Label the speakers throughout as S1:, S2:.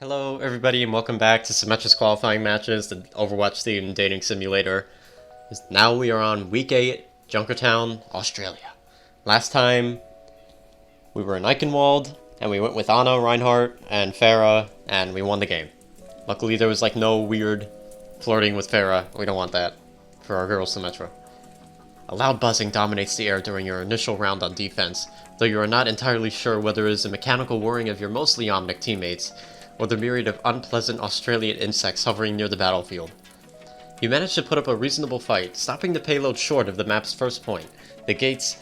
S1: Hello everybody and welcome back to Symmetra's qualifying matches, the Overwatch themed dating simulator. Now we are on week 8, Junkertown, Australia. Last time we were in Eichenwald and we went with Anna, Reinhardt, and Farah and we won the game. Luckily there was like no weird flirting with Farah. We don't want that for our girl Symmetra. A loud buzzing dominates the air during your initial round on defense, though you are not entirely sure whether it is the mechanical whirring of your mostly omnic teammates or the myriad of unpleasant Australian insects hovering near the battlefield. You manage to put up a reasonable fight, stopping the payload short of the map's first point, the gates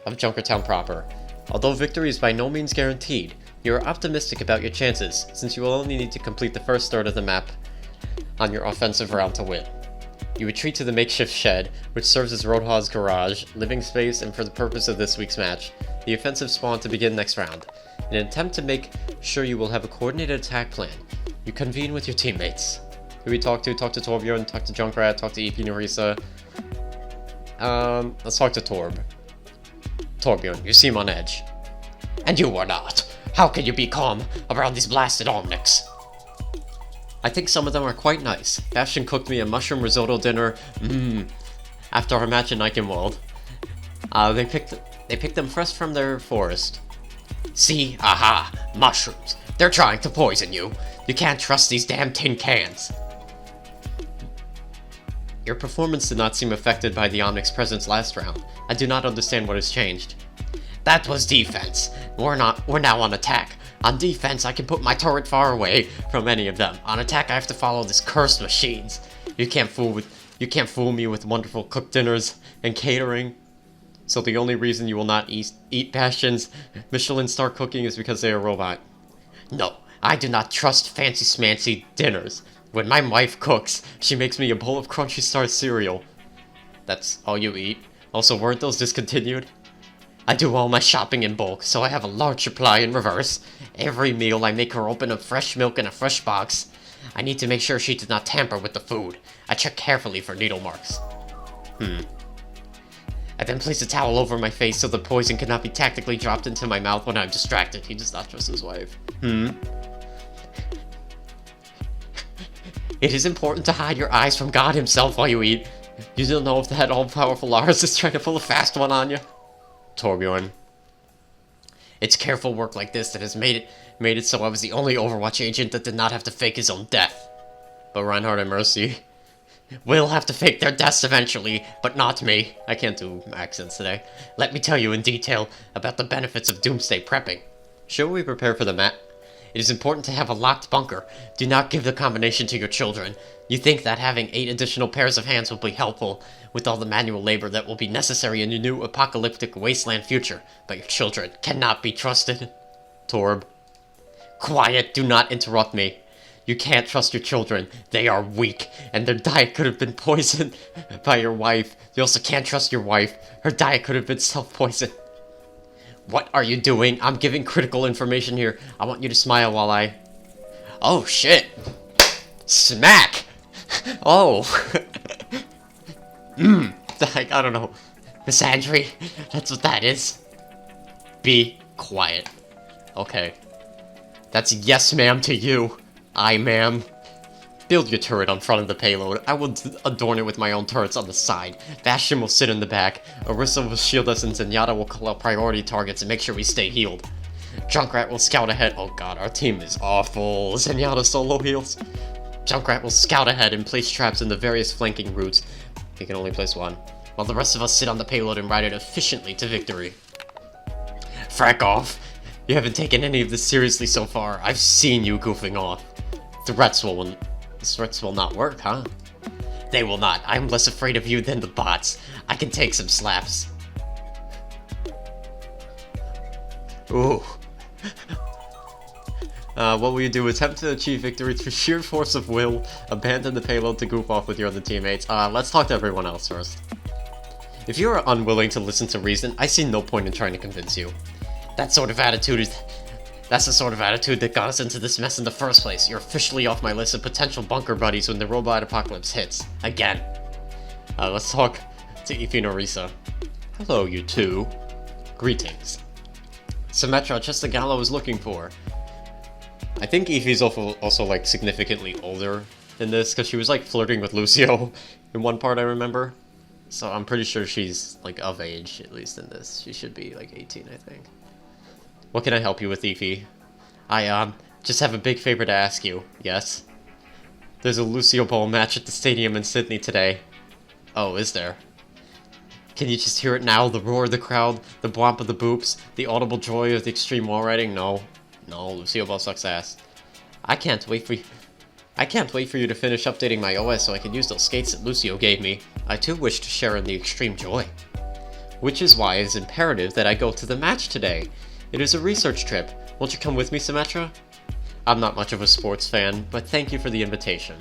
S1: of Junkertown proper. Although victory is by no means guaranteed, you are optimistic about your chances, since you will only need to complete the first third of the map on your offensive round to win. You retreat to the makeshift shed, which serves as Roadhog's garage, living space, and for the purpose of this week's match, the offensive spawn to begin next round. In an attempt to make sure you will have a coordinated attack plan, you convene with your teammates. Who we talk to? Talk to Torbjörn, talk to Junkrat, talk to Orisa. Let's talk to Torbjörn, you seem on edge. And you are not. How can you be calm around these blasted omnics? I think some of them are quite nice. Bastion cooked me a mushroom risotto dinner, after our match in Eichenwald. They picked them fresh from their forest. See? Aha! Mushrooms! They're trying to poison you! You can't trust these damn tin cans! Your performance did not seem affected by the Omnic's presence last round. I do not understand what has changed. That was defense. We're now on attack. On defense, I can put my turret far away from any of them. On attack, I have to follow these cursed machines. You can't fool me with wonderful cooked dinners and catering. So the only reason you will not eat Bastion's Michelin star cooking is because they are a robot. No, I do not trust fancy smancy dinners. When my wife cooks, she makes me a bowl of Crunchy Star cereal. That's all you eat? Also, weren't those discontinued? I do all my shopping in bulk, so I have a large supply in reverse. Every meal I make her open a fresh milk in a fresh box. I need to make sure she does not tamper with the food. I check carefully for needle marks. I then place a towel over my face so the poison cannot be tactically dropped into my mouth when I'm distracted. He does not trust his wife. It is important to hide your eyes from God himself while you eat. You don't know if that all-powerful Lars is trying to pull a fast one on you. Torbjörn. It's careful work like this that has made it so I was the only Overwatch agent that did not have to fake his own death. But Reinhardt and Mercy will have to fake their deaths eventually, but not me. I can't do accents today. Let me tell you in detail about the benefits of doomsday prepping. Should we prepare for the match? It is important to have a locked bunker. Do not give the combination to your children. You think that having 8 additional pairs of hands will be helpful with all the manual labor that will be necessary in your new apocalyptic wasteland future, but your children cannot be trusted. Torb. Quiet, do not interrupt me. You can't trust your children. They are weak, and their diet could have been poisoned by your wife. You also can't trust your wife. Her diet could have been self-poisoned. What are you doing? I'm giving critical information here. I want you to smile while I... Oh, shit! Smack! Oh! I don't know. Misandry? That's what that is. Be quiet. Okay. That's yes, ma'am, to you. I, ma'am. Build your turret on front of the payload. I will adorn it with my own turrets on the side. Bastion will sit in the back. Orisa will shield us and Zenyatta will call out priority targets and make sure we stay healed. Junkrat will scout ahead. Oh god, our team is awful. Zenyatta solo heals. Junkrat will scout ahead and place traps in the various flanking routes. He can only place one. While the rest of us sit on the payload and ride it efficiently to victory. Frack off. You haven't taken any of this seriously so far. I've seen you goofing off. Threats will not work, huh? They will not. I'm less afraid of you than the bots. I can take some slaps. Ooh. What will you do? Attempt to achieve victory through sheer force of will. Abandon the payload to goof off with your other teammates. Let's talk to everyone else first. If you are unwilling to listen to reason, I see no point in trying to convince you. That's the sort of attitude that got us into this mess in the first place. You're officially off my list of potential bunker buddies when the robot apocalypse hits. Again. Let's talk to Orisa. Hello, you two. Greetings. Symmetra, just the gal I was looking for. I think Eevee's also like significantly older than this, because she was like flirting with Lucio in one part I remember. So I'm pretty sure she's like of age, at least in this. She should be like 18, I think. What can I help you with, Eevee? I just have a big favor to ask you. Yes? There's a Lucio Ball match at the stadium in Sydney today. Oh, is there? Can you just hear it now? The roar of the crowd, the blomp of the boops, the audible joy of the extreme wall riding? No. No, Lucio Ball sucks ass. I can't wait for you to finish updating my OS so I can use those skates that Lucio gave me. I too wish to share in the extreme joy. Which is why it is imperative that I go to the match today. It is a research trip. Won't you come with me, Symmetra? I'm not much of a sports fan, but thank you for the invitation.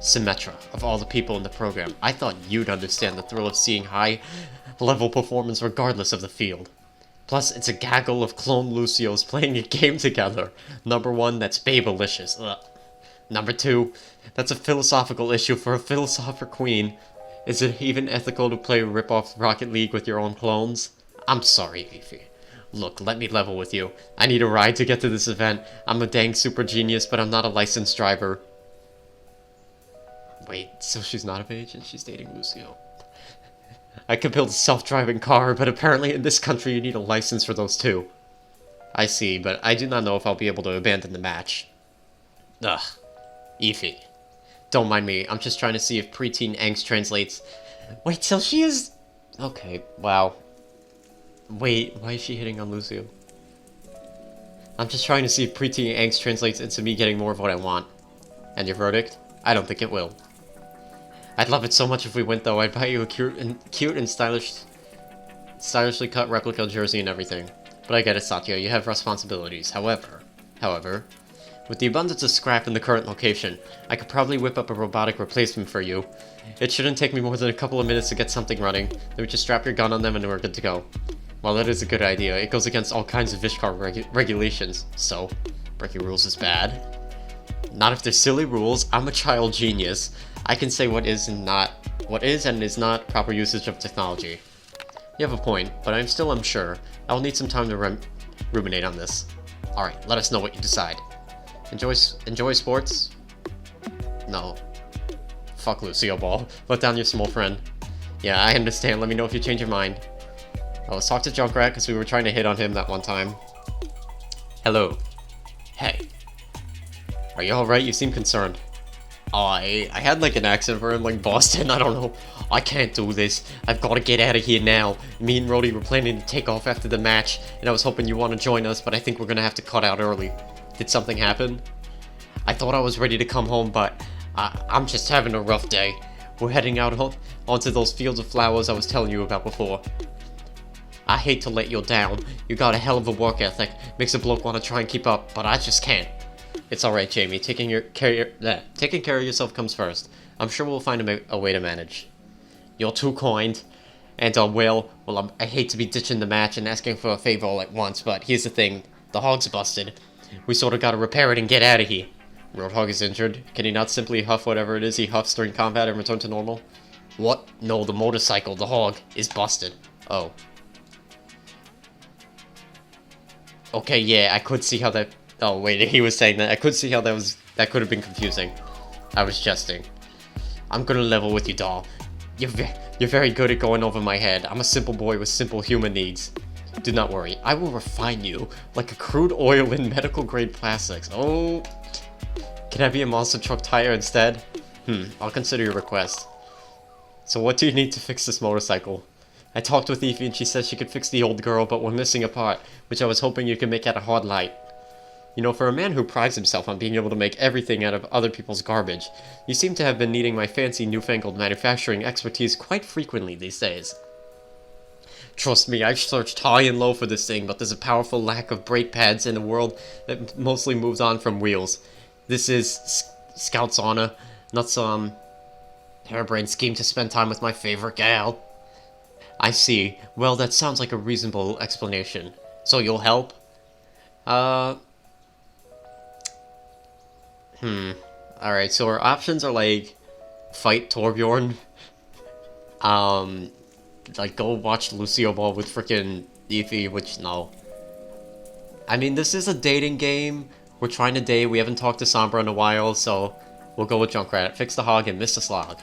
S1: Symmetra, of all the people in the program, I thought you'd understand the thrill of seeing high-level performance regardless of the field. Plus, it's a gaggle of clone Lucios playing a game together. Number one, that's babelicious. Ugh. Number two, that's a philosophical issue for a philosopher queen. Is it even ethical to play rip-off Rocket League with your own clones? I'm sorry, Eevee. Look, let me level with you. I need a ride to get to this event. I'm a dang super genius, but I'm not a licensed driver. Wait, so she's not of age and she's dating Lucio? I could build a self-driving car, but apparently in this country you need a license for those too. I see, but I do not know if I'll be able to abandon the match. Ugh. Eevee. Don't mind me, I'm just trying to see if preteen angst translates... Wait, so she is... Okay, wow. Wait, why is she hitting on Lucio? I'm just trying to see if preteen angst translates into me getting more of what I want. And your verdict? I don't think it will. I'd love it so much if we went though. I'd buy you a cute and stylishly cut replica jersey and everything. But I get it, Satya, you have responsibilities. However, with the abundance of scrap in the current location, I could probably whip up a robotic replacement for you. It shouldn't take me more than a couple of minutes to get something running. Then we just strap your gun on them and we're good to go. While that is a good idea, it goes against all kinds of Vishkar regulations. So, breaking rules is bad? Not if they're silly rules. I'm a child genius. I can say what is and is not proper usage of technology. You have a point, but I'm still unsure. I will need some time to ruminate on this. Alright, let us know what you decide. Enjoy sports? No. Fuck Lucio Ball. Let down your small friend. Yeah, I understand. Let me know if you change your mind. Oh, let's talk to Junkrat, because we were trying to hit on him that one time. Hello. Hey. Are you alright? You seem concerned. Oh, I had like an accent for him, like Boston, I don't know. I can't do this. I've got to get out of here now. Me and Rhodey were planning to take off after the match, and I was hoping you want to join us, but I think we're gonna have to cut out early. Did something happen? I thought I was ready to come home, but I'm just having a rough day. We're heading out onto those fields of flowers I was telling you about before. I hate to let you down. You got a hell of a work ethic. Makes a bloke want to try and keep up, but I just can't. It's alright, Jamie. Taking care of yourself comes first. I'm sure we'll find a way to manage. You're too kind. And, I hate to be ditching the match and asking for a favor all at once, but here's the thing. The hog's busted. We sort of gotta repair it and get out of here. Roadhog is injured. Can he not simply huff whatever it is he huffs during combat and return to normal? What? No, the motorcycle, the hog, is busted. Oh. Okay, yeah, I could see how that... Oh, wait, he was saying that. I could see how that could have been confusing. I was jesting. I'm gonna level with you, doll. You're very good at going over my head. I'm a simple boy with simple human needs. Do not worry, I will refine you like a crude oil in medical-grade plastics. Oh... Can I be a monster truck tire instead? I'll consider your request. So what do you need to fix this motorcycle? I talked with Eevee and she said she could fix the old girl, but we're missing a part, which I was hoping you could make out of hard light. You know, for a man who prides himself on being able to make everything out of other people's garbage, you seem to have been needing my fancy newfangled manufacturing expertise quite frequently these days. Trust me, I've searched high and low for this thing, but there's a powerful lack of brake pads in a world that mostly moves on from wheels. This is Scout's honor, not some harebrained scheme to spend time with my favorite gal. I see. Well, that sounds like a reasonable explanation. So you'll help? Alright, so our options are like, fight Torbjörn, like go watch Lucio Ball with frickin' Eevee, which no. I mean, this is a dating game We're trying to date. We haven't talked to Sombra in a while, so we'll go with Junkrat. Fix the hog and miss the slog.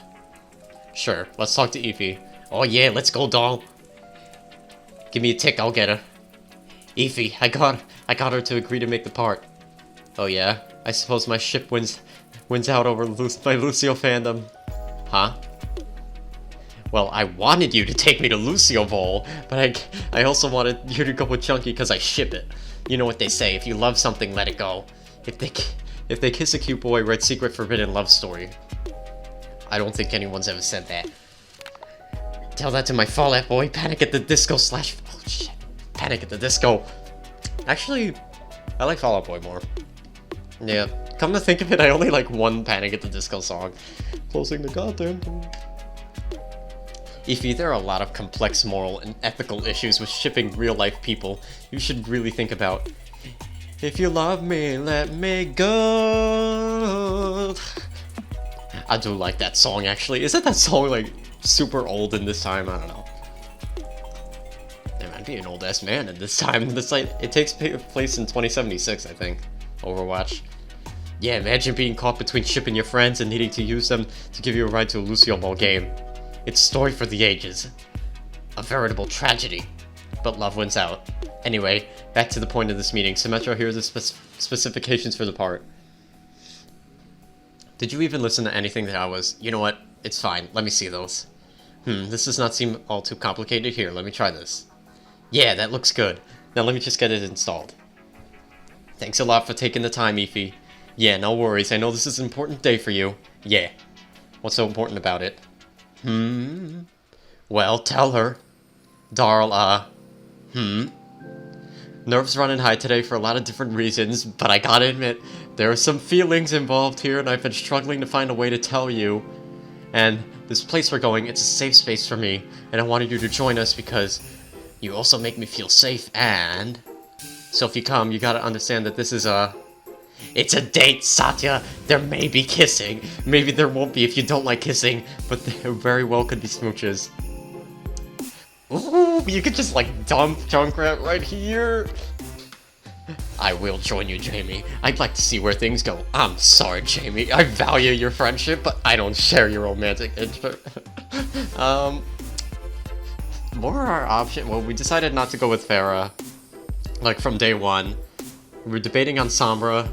S1: Sure, let's talk to Ify. Oh yeah, let's go, doll. Give me a tick, I'll get her. Ify, I got her to agree to make the part. Oh yeah? I suppose my ship wins out over my Lucio fandom. Huh? Well, I wanted you to take me to Lucio Bowl, but I also wanted you to go with Chunky because I ship it. You know what they say, if you love something, let it go. If they kiss a cute boy, write secret forbidden love story. I don't think anyone's ever said that. Tell that to my Fallout boy, Panic at the Disco / oh shit, Panic at the Disco. Actually, I like Fallout Boy more. Yeah, come to think of it, I only like one Panic at the Disco song. Closing the goddamn door. Ify, there are a lot of complex moral and ethical issues with shipping real-life people you should really think about. If you love me, let me go. I do like that song, actually. Isn't that song, like, super old in this time? I don't know. Damn, I'd be an old-ass man in this time. It takes place in 2076, I think. Overwatch. Yeah, imagine being caught between shipping your friends and needing to use them to give you a ride to a Lucio Ball game. It's a story for the ages. A veritable tragedy. But love wins out. Anyway, back to the point of this meeting. Symmetra, here are the specifications for the part. Did you even listen to anything that I was... You know what? It's fine. Let me see those. This does not seem all too complicated. Here, let me try this. Yeah, that looks good. Now let me just get it installed. Thanks a lot for taking the time, Ify. Yeah, no worries. I know this is an important day for you. Yeah. What's so important about it? Well, tell her. Darl, Nerves running high today for a lot of different reasons, but I gotta admit, there are some feelings involved here, and I've been struggling to find a way to tell you. And this place we're going, it's a safe space for me, and I wanted you to join us because you also make me feel safe, and... So if you come, you gotta understand that this is It's a date, Satya! There may be kissing. Maybe there won't be if you don't like kissing, but there very well could be smooches. Ooh, you could just, like, dump Junkrat right here! I will join you, Jamie. I'd like to see where things go. I'm sorry, Jamie. I value your friendship, but I don't share your romantic interest. What were our options? Well, we decided not to go with Farah. Like, from day one. We were debating on Sombra.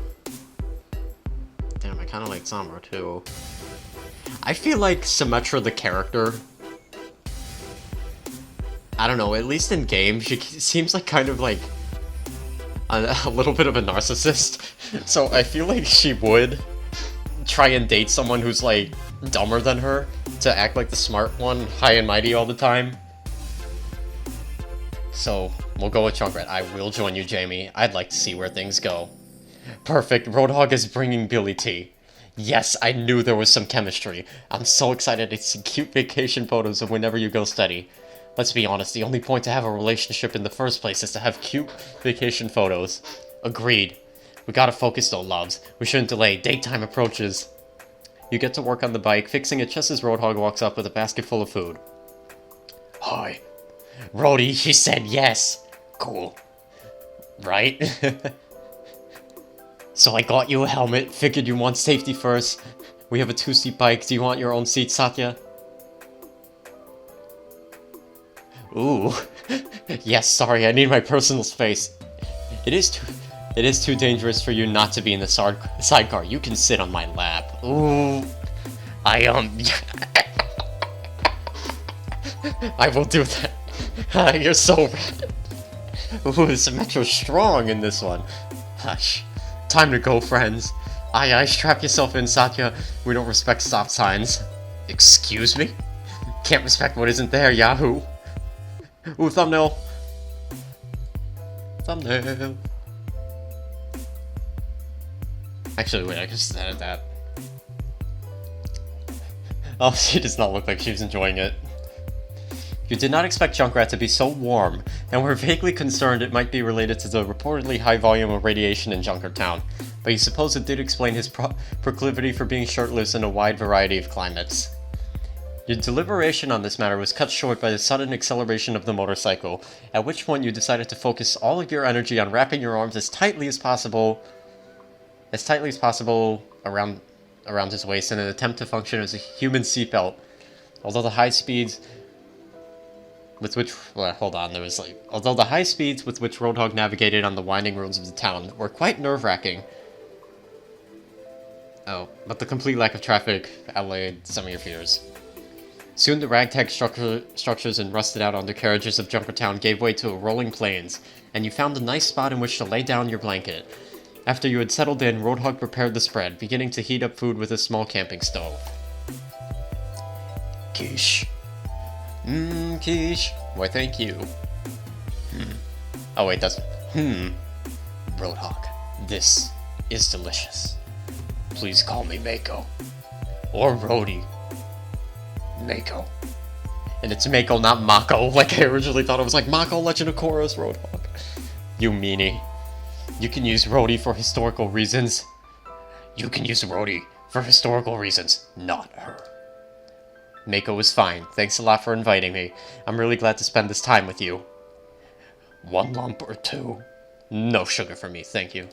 S1: Damn, I kinda like Sombra, too. I feel like Symmetra, the character... I don't know, at least in game, she seems like kind of like... a little bit of a narcissist. So I feel like she would try and date someone who's, like, dumber than her to act like the smart one, high and mighty all the time. So, we'll go with Junkrat. I will join you, Jamie. I'd like to see where things go. Perfect. Roadhog is bringing Billy T. Yes, I knew there was some chemistry. I'm so excited to see cute vacation photos of whenever you go steady. Let's be honest, the only point to have a relationship in the first place is to have cute vacation photos. Agreed. We gotta focus though, loves. We shouldn't delay. Daytime approaches. You get to work on the bike, fixing it just as Roadhog walks up with a basket full of food. Hi. Rhodey, she said yes. Cool. Right? So I got you a helmet, figured you want safety first. We have a 2-seat bike. Do you want your own seat, Satya? Ooh. Yes, sorry, I need my personal space. It is too dangerous for you not to be in the sidecar. You can sit on my lap. Ooh. I will do that. You're so rad. Ooh, Symmetra's strong in this one. Hush. Time to go, friends. Aye, strap yourself in, Satya. We don't respect stop signs. Excuse me? Can't respect what isn't there, Yahoo. Ooh, thumbnail. Thumbnail. Actually, wait, I can just edit that. Oh, she does not look like she's enjoying it. You did not expect Junkrat to be so warm, and were vaguely concerned it might be related to the reportedly high volume of radiation in Junkrat Town, but you suppose it did explain his proclivity for being shirtless in a wide variety of climates. Your deliberation on this matter was cut short by the sudden acceleration of the motorcycle, at which point you decided to focus all of your energy on wrapping your arms as tightly as possible as tightly as possible around his waist in an attempt to function as a human seatbelt. Although the high speeds with which Roadhog navigated on the winding roads of the town were quite nerve-wracking. Oh, but the complete lack of traffic allayed some of your fears. Soon the ragtag structures and rusted-out undercarriages of Junkertown gave way to rolling plains, and you found a nice spot in which to lay down your blanket. After you had settled in, Roadhog prepared the spread, beginning to heat up food with a small camping stove. Quiche. Quiche. Why, thank you. Oh wait, that's... Roadhog, this is delicious. Please call me Mako. Or Rhodey. Mako. And it's Mako, not Mako, like I originally thought it was like Mako, Legend of Korra's Roadhog. You meanie. You can use Rhodey for historical reasons. You can use Rhodey for historical reasons, not her. Mako is fine. Thanks a lot for inviting me. I'm really glad to spend this time with you. 1 lump or 2? No sugar for me, thank you.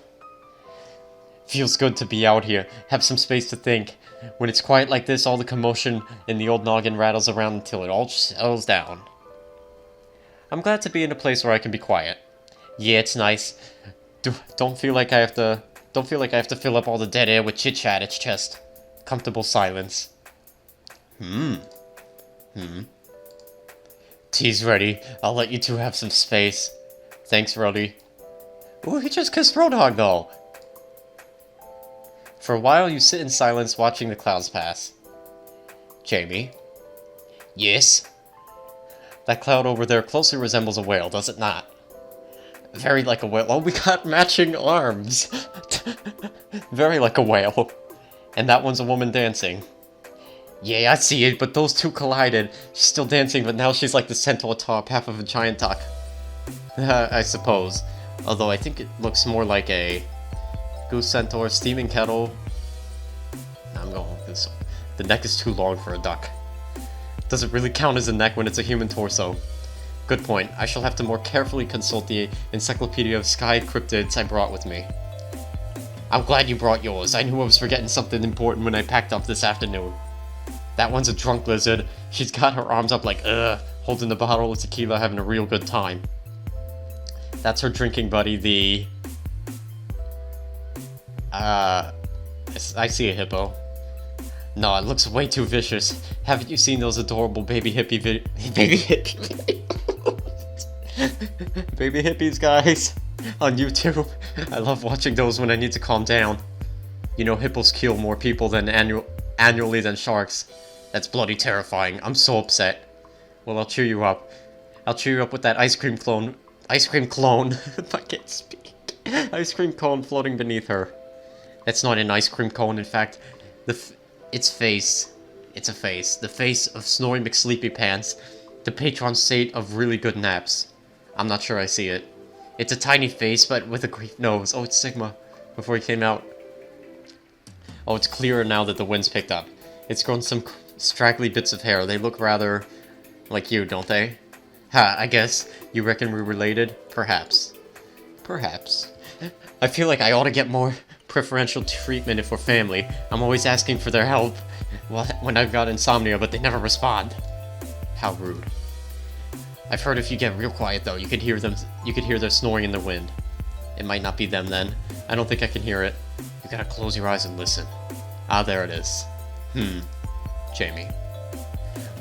S1: Feels good to be out here, have some space to think. When it's quiet like this, all the commotion in the old noggin rattles around until it all settles down. I'm glad to be in a place where I can be quiet. Yeah, it's nice. Don't feel like I have to fill up all the dead air with chit-chat, it's just comfortable silence. Tea's ready. I'll let you two have some space. Thanks, Rhodey. Ooh, he just kissed Roadhog, though. For a while, you sit in silence watching the clouds pass. Jamie? Yes? That cloud over there closely resembles a whale, does it not? Very like a whale. Oh, we got matching arms! Very like a whale. And that one's a woman dancing. Yeah, I see it, but those two collided. She's still dancing, but now she's like the centaur top, half of a giant duck. I suppose. Although I think it looks more like a goose centaur steaming kettle. I'm going with this one. The neck is too long for a duck. Does it really count as a neck when it's a human torso? Good point. I shall have to more carefully consult the encyclopedia of sky cryptids I brought with me. I'm glad you brought yours. I knew I was forgetting something important when I packed up this afternoon. That one's a drunk lizard. She's got her arms up like, holding the bottle of tequila, having a real good time. That's her drinking buddy, the... I see a hippo. No, it looks way too vicious. Haven't you seen those adorable baby hippie baby hippies, guys, on YouTube? I love watching those when I need to calm down. You know, hippos kill more people than annually than sharks. That's bloody terrifying. I'm so upset. Well, I'll cheer you up. I'll cheer you up with that ice cream clone. I can't speak. Ice cream cone floating beneath her. That's not an ice cream cone, in fact. Its face. It's a face. The face of Snorri McSleepypants, the patron saint of really good naps. I'm not sure I see it. It's a tiny face, but with a great nose. Oh, it's Sigma. Before he came out. Oh, it's clearer now that the wind's picked up. It's grown some straggly bits of hair. They look rather like you, don't they? Ha, I guess. You reckon we're related? Perhaps. Perhaps. I feel like I ought to get more preferential treatment if we're family. I'm always asking for their help when I've got insomnia, but they never respond. How rude. I've heard if you get real quiet though, you could hear their snoring in the wind. It might not be them then. I don't think I can hear it. You gotta close your eyes and listen. Ah, there it is. Jamie.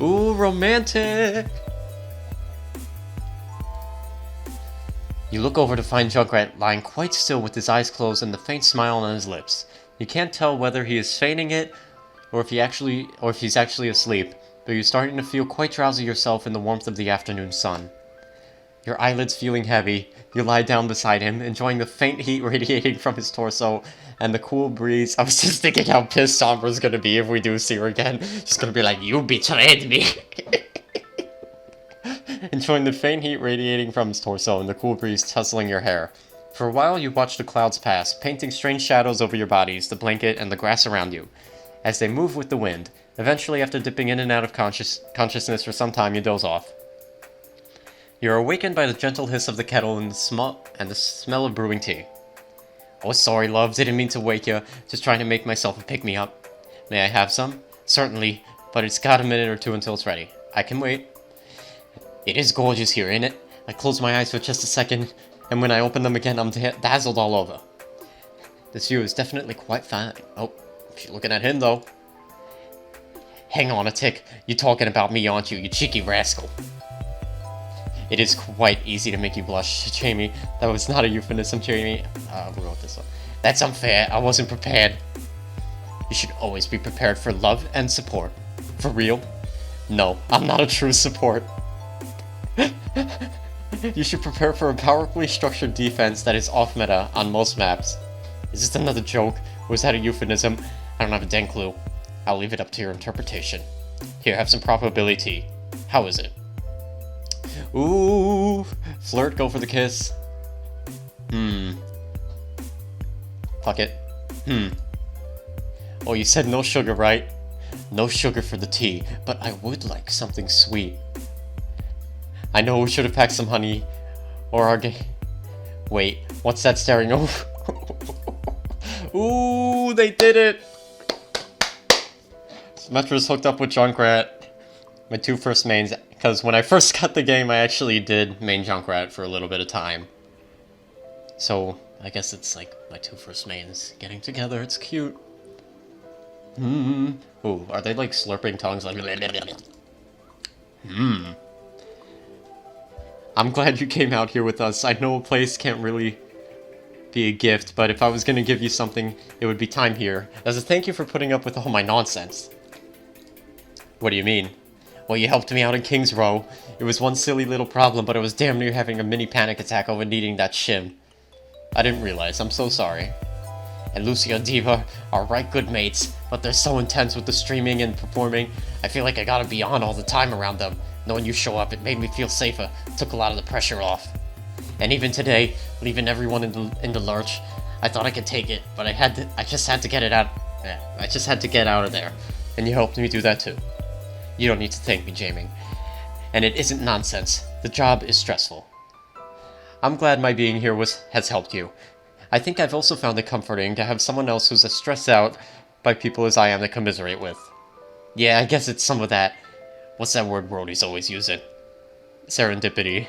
S1: Ooh, romantic! You look over to find Junkrat lying quite still with his eyes closed and the faint smile on his lips. You can't tell whether he is feigning it or if he's actually asleep, but you're starting to feel quite drowsy yourself in the warmth of the afternoon sun. Your eyelids feeling heavy, you lie down beside him, enjoying the faint heat radiating from his torso and the cool breeze. I was just thinking how pissed Sombra's gonna be if we do see her again. She's gonna be like, "You betrayed me!" Enjoying the faint heat radiating from his torso and the cool breeze tussling your hair. For a while you watch the clouds pass, painting strange shadows over your bodies, the blanket, and the grass around you, as they move with the wind. Eventually, after dipping in and out of consciousness for some time, you doze off. You're awakened by the gentle hiss of the kettle and the smell of brewing tea. Oh, sorry, love. Didn't mean to wake you. Just trying to make myself a pick-me-up. May I have some? Certainly, but it's got a minute or two until it's ready. I can wait. It is gorgeous here, ain't it? I close my eyes for just a second, and when I open them again, I'm dazzled all over. This view is definitely quite fine. Oh, she's looking at him, though. Hang on a tick. You talking about me, aren't you, you cheeky rascal? It is quite easy to make you blush, Jamie. That was not a euphemism, Jamie. Who wrote this one? That's unfair. I wasn't prepared. You should always be prepared for love and support. For real? No, I'm not a true support. You should prepare for a powerfully structured defense that is off-meta on most maps. Is this another joke? Or is that a euphemism? I don't have a dang clue. I'll leave it up to your interpretation. Here, have some probability. How is it? Ooh, flirt, go for the kiss. Fuck it. Oh, you said no sugar, right? No sugar for the tea, but I would like something sweet. I know we should have packed some honey, or our Wait, what's that staring over? Ooh, they did it! Symmetra's hooked up with Junkrat. My two first mains, because when I first got the game, I actually did main Junkrat for a little bit of time. So, I guess it's like my two first mains getting together, it's cute. Ooh, are they like slurping tongues like... I'm glad you came out here with us. I know a place can't really be a gift, but if I was gonna give you something, it would be time here. As a thank you for putting up with all my nonsense. What do you mean? Well, you helped me out in King's Row. It was one silly little problem, but I was damn near having a mini panic attack over needing that Symm. I didn't realize. I'm so sorry. And Lucy and Diva are right good mates, but they're so intense with the streaming and performing. I feel like I gotta be on all the time around them. Knowing you show up, it made me feel safer. Took a lot of the pressure off. And even today, leaving everyone in the lurch, I thought I could take it, but I just had to get it out. Yeah, I just had to get out of there. And you helped me do that too. You don't need to thank me, Jamie. And it isn't nonsense. The job is stressful. I'm glad my being here has helped you. I think I've also found it comforting to have someone else who's as stressed out by people as I am to commiserate with. Yeah, I guess it's some of that. What's that word Brody's always using? Serendipity.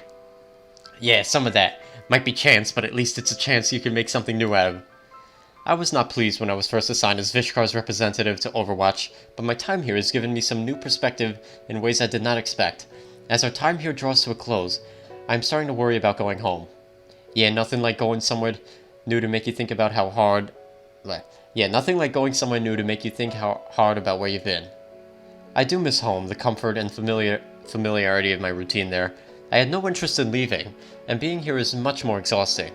S1: Yeah, some of that. Might be chance, but at least it's a chance you can make something new out of. I was not pleased when I was first assigned as Vishkar's representative to Overwatch, but my time here has given me some new perspective in ways I did not expect. As our time here draws to a close, I am starting to worry about going home. Yeah, nothing like going somewhere new to make you think about how hard... Yeah, nothing like going somewhere new to make you think how hard about where you've been. I do miss home, the comfort and familiarity of my routine there. I had no interest in leaving, and being here is much more exhausting.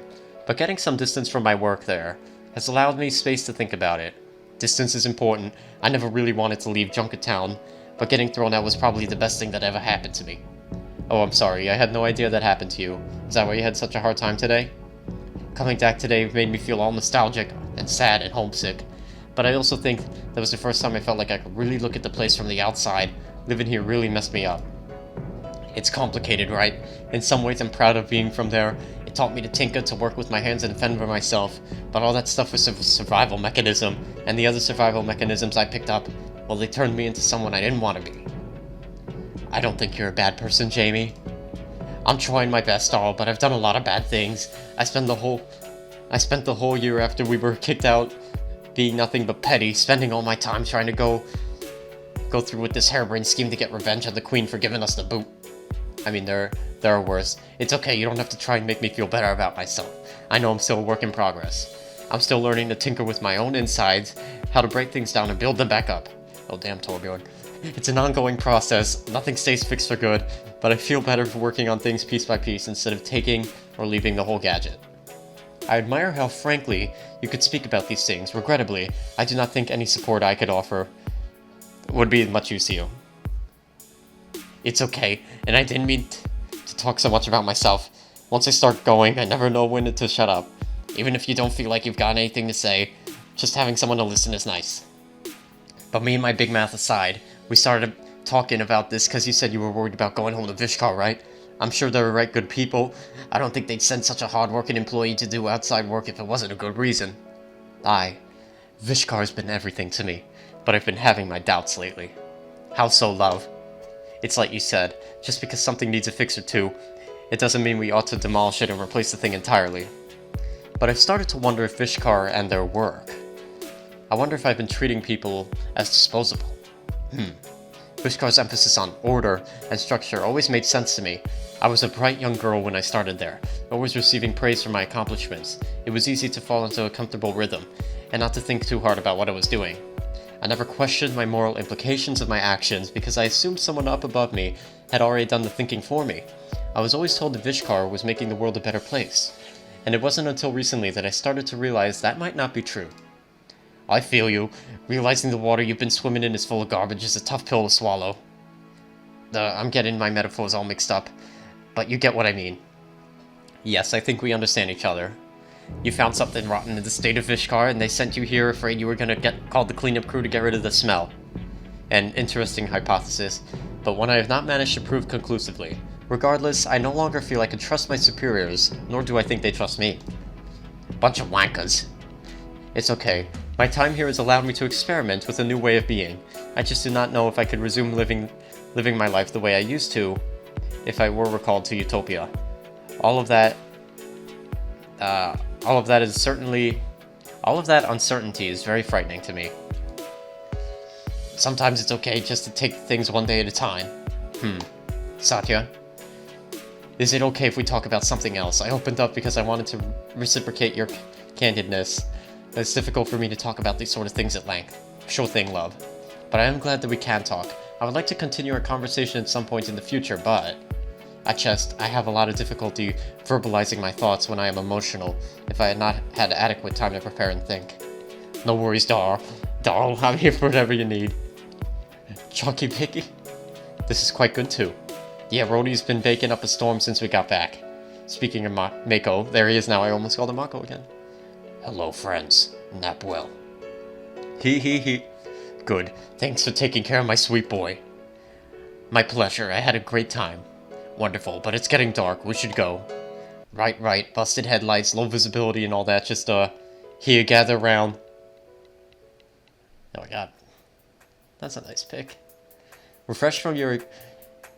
S1: But getting some distance from my work there has allowed me space to think about it. Distance is important. I never really wanted to leave Junkrat Town, but getting thrown out was probably the best thing that ever happened to me. Oh, I'm sorry, I had no idea that happened to you. Is that why you had such a hard time today? Coming back today made me feel all nostalgic and sad and homesick. But I also think that was the first time I felt like I could really look at the place from the outside. Living here really messed me up. It's complicated, right? In some ways I'm proud of being from there. It taught me to tinker, to work with my hands and fend for myself. But all that stuff was a survival mechanism. And the other survival mechanisms I picked up, well, they turned me into someone I didn't want to be. I don't think you're a bad person, Jamie. I'm trying my best, all, but I've done a lot of bad things. I spent the whole year after we were kicked out being nothing but petty, spending all my time trying to go through with this harebrained scheme to get revenge on the Queen for giving us the boot. I mean, there are worse. It's okay, you don't have to try and make me feel better about myself. I know I'm still a work in progress. I'm still learning to tinker with my own insides, how to break things down and build them back up. Oh damn, Torbjörn. It's an ongoing process, nothing stays fixed for good, but I feel better for working on things piece by piece instead of taking or leaving the whole gadget. I admire how frankly you could speak about these things. Regrettably, I do not think any support I could offer would be much use to you. It's okay, and I didn't mean to talk so much about myself. Once I start going, I never know when to shut up. Even if you don't feel like you've got anything to say, just having someone to listen is nice. But me and my big mouth aside, we started talking about this because you said you were worried about going home to Vishkar, right? I'm sure they're right good people. I don't think they'd send such a hard-working employee to do outside work if it wasn't a good reason. Vishkar's been everything to me, but I've been having my doubts lately. How so, love? It's like you said, just because something needs a fix or two, it doesn't mean we ought to demolish it and replace the thing entirely. But I've started to wonder if Vishkar and their work. I wonder if I've been treating people as disposable. Vishkar's emphasis on order and structure always made sense to me. I was a bright young girl when I started there, always receiving praise for my accomplishments. It was easy to fall into a comfortable rhythm, and not to think too hard about what I was doing. I never questioned my moral implications of my actions because I assumed someone up above me had already done the thinking for me. I was always told that Vishkar was making the world a better place, and it wasn't until recently that I started to realize that might not be true. I feel you. Realizing the water you've been swimming in is full of garbage is a tough pill to swallow. I'm getting my metaphors all mixed up, but you get what I mean. Yes, I think we understand each other. You found something rotten in the state of Vishkar, and they sent you here afraid you were gonna get called the cleanup crew to get rid of the smell. An interesting hypothesis, but one I have not managed to prove conclusively. Regardless, I no longer feel I can trust my superiors, nor do I think they trust me. Bunch of wankers. It's okay. My time here has allowed me to experiment with a new way of being. I just do not know if I could resume living my life the way I used to if I were recalled to Utopia. All of that uncertainty is very frightening to me. Sometimes it's okay just to take things one day at a time. Satya? Is it okay if we talk about something else? I opened up because I wanted to reciprocate your candidness. It's difficult for me to talk about these sort of things at length. Sure thing, love. But I am glad that we can talk. I would like to continue our conversation at some point in the future, but... I have a lot of difficulty verbalizing my thoughts when I am emotional, if I had not had adequate time to prepare and think. No worries, Darl. Darl, I'm here for whatever you need. Chunky Picky? This is quite good too. Yeah, Rhodey's been baking up a storm since we got back. Speaking of Mako, there he is now. I almost called him Mako again. Hello, friends. Nap well. He. Good. Thanks for taking care of my sweet boy. My pleasure. I had a great time. Wonderful, but it's getting dark. We should go. Right. Busted headlights, low visibility and all that. Just, here, gather round. Oh my god. That's a nice pick. Refreshed from your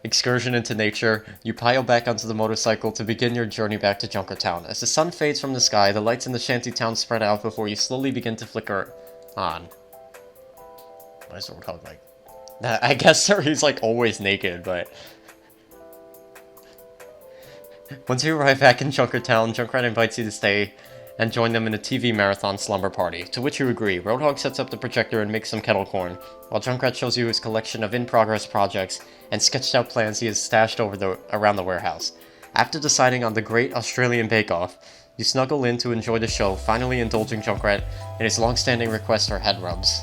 S1: excursion into nature, you pile back onto the motorcycle to begin your journey back to Junkrat Town. As the sun fades from the sky, the lights in the shanty town spread out before you slowly begin to flicker on. What is the word called? I guess he's like always naked, but... Once you arrive back in Junkrat Town, Junkrat invites you to stay and join them in a TV marathon slumber party, to which you agree. Roadhog sets up the projector and makes some kettle corn, while Junkrat shows you his collection of in-progress projects and sketched-out plans he has stashed around the warehouse. After deciding on the Great Australian Bake-Off, you snuggle in to enjoy the show, finally indulging Junkrat in his long-standing request for head rubs.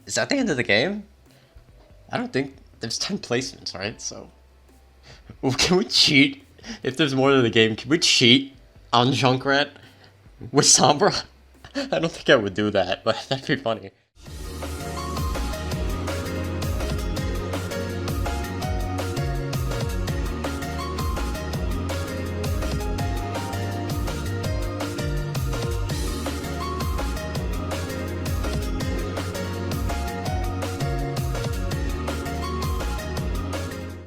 S1: Is that the end of the game? I don't think... There's 10 placements, right? So... Ooh, can we cheat? If there's more to the game, can we cheat on Junkrat with Sombra? I don't think I would do that, but that'd be funny.